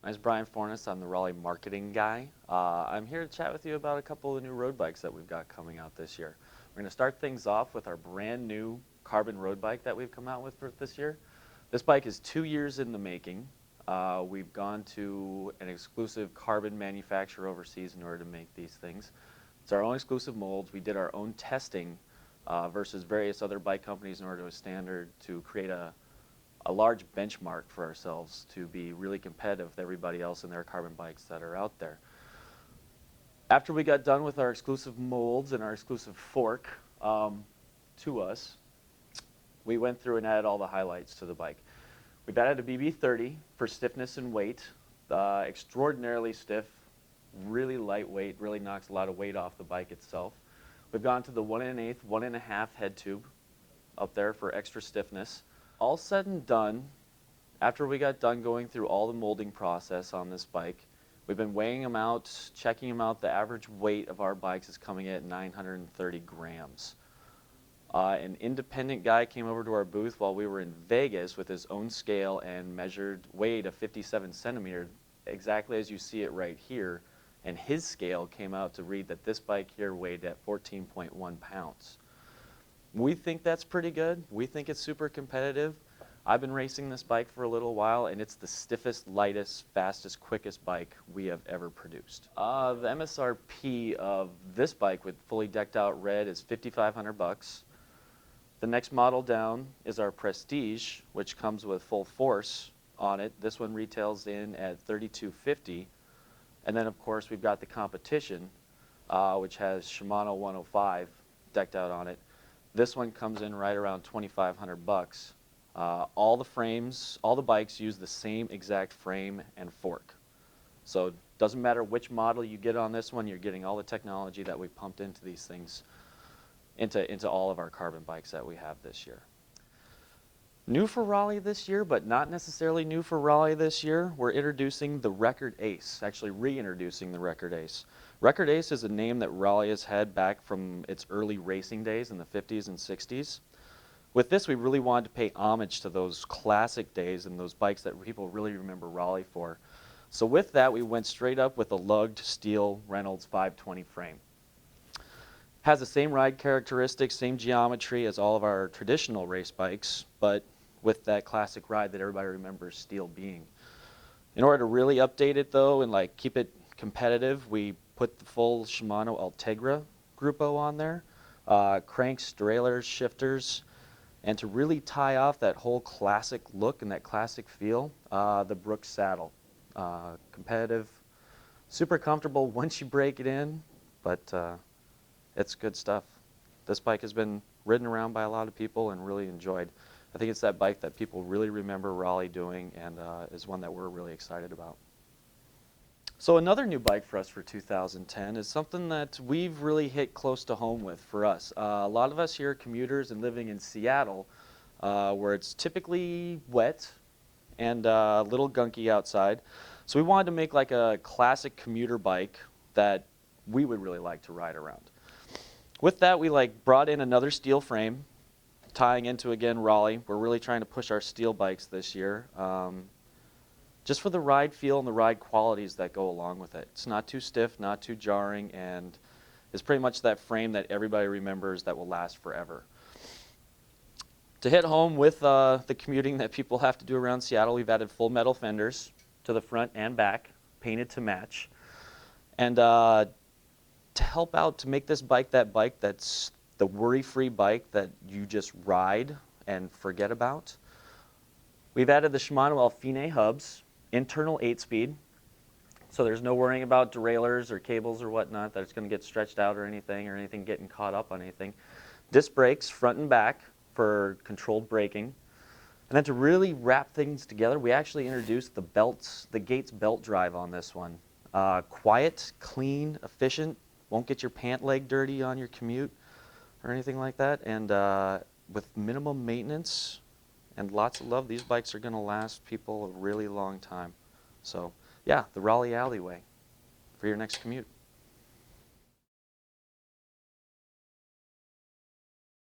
My name's Brian Fornes. I'm the Raleigh marketing guy. I'm here to chat with you about a couple of new road bikes that we've got coming out this year. We're going to start things off with our brand new carbon road bike that we've come out with for this year. This bike is 2 years in the making. We've gone to an exclusive carbon manufacturer overseas in order to make these things. It's our own exclusive molds. We did our own testing versus various other bike companies in order to a standard to create a large benchmark for ourselves to be really competitive with everybody else in their carbon bikes that are out there. After we got done with our exclusive molds and our exclusive fork to us, we went through and added all the highlights to the bike. We've added a BB30 for stiffness and weight, extraordinarily stiff, really lightweight, really knocks a lot of weight off the bike itself. We've gone to the 1 1/8, 1 1/2 head tube up there for extra stiffness. All said and done, after we got done going through all the molding process on this bike, we've been weighing them out, checking them out. The average weight of our bikes is coming in at 930 grams. An independent guy came over to our booth while we were in Vegas with his own scale and measured weight of 57 centimeters, exactly as you see it right here. And his scale came out to read that this bike here weighed at 14.1 pounds. We think that's pretty good. We think it's super competitive. I've been racing this bike for a little while, and it's the stiffest, lightest, fastest, quickest bike we have ever produced. The MSRP of this bike with fully decked out red is $5,500. The next model down is our Prestige, which comes with full force on it. This one retails in at $3,250. And then, of course, we've got the competition, which has Shimano 105 decked out on it. This one comes in right around $2,500. All the frames, all the bikes use the same exact frame and fork. So it doesn't matter which model you get on this one, you're getting all the technology that we pumped into these things, into all of our carbon bikes that we have this year. New for Raleigh this year, but not necessarily new for Raleigh this year, we're introducing the Record Ace, actually reintroducing the Record Ace. Record Ace is a name that Raleigh has had back from its early racing days in the 50s and 60s. With this, we really wanted to pay homage to those classic days and those bikes that people really remember Raleigh for. So with that, we went straight up with a lugged steel Reynolds 520 frame. Has the same ride characteristics, same geometry as all of our traditional race bikes, but with that classic ride that everybody remembers steel being. In order to really update it though and keep it competitive, we put the full Shimano Ultegra Grupo on there, cranks, derailleurs, shifters, and to really tie off that whole classic look and that classic feel, the Brooks saddle. Competitive, super comfortable once you break it in, but it's good stuff. This bike has been ridden around by a lot of people and really enjoyed. I think it's that bike that people really remember Raleigh doing and is one that we're really excited about. So another new bike for us for 2010 is something that we've really hit close to home with for us. A lot of us here are commuters and living in Seattle, where it's typically wet and a little gunky outside. So we wanted to make like a classic commuter bike that we would really like to ride around. With that, we brought in another steel frame, tying into, again, Raleigh. We're really trying to push our steel bikes this year, just for the ride feel and the ride qualities that go along with it. It's not too stiff, not too jarring, and it's pretty much that frame that everybody remembers that will last forever. To hit home with the commuting that people have to do around Seattle, we've added full metal fenders to the front and back, painted to match. And to help out, to make this bike that bike that's the worry-free bike that you just ride and forget about, we've added the Shimano Alfine hubs, internal 8-speed, so there's no worrying about derailleurs or cables or whatnot that it's going to get stretched out or anything getting caught up on anything. Disc brakes front and back for controlled braking. And then to really wrap things together, we actually introduced the Gates belt drive on this one. Quiet, clean, efficient, won't get your pant leg dirty on your commute or anything like that, and with minimum maintenance and lots of love, these bikes are going to last people a really long time. So yeah, the Raleigh alleyway for your next commute.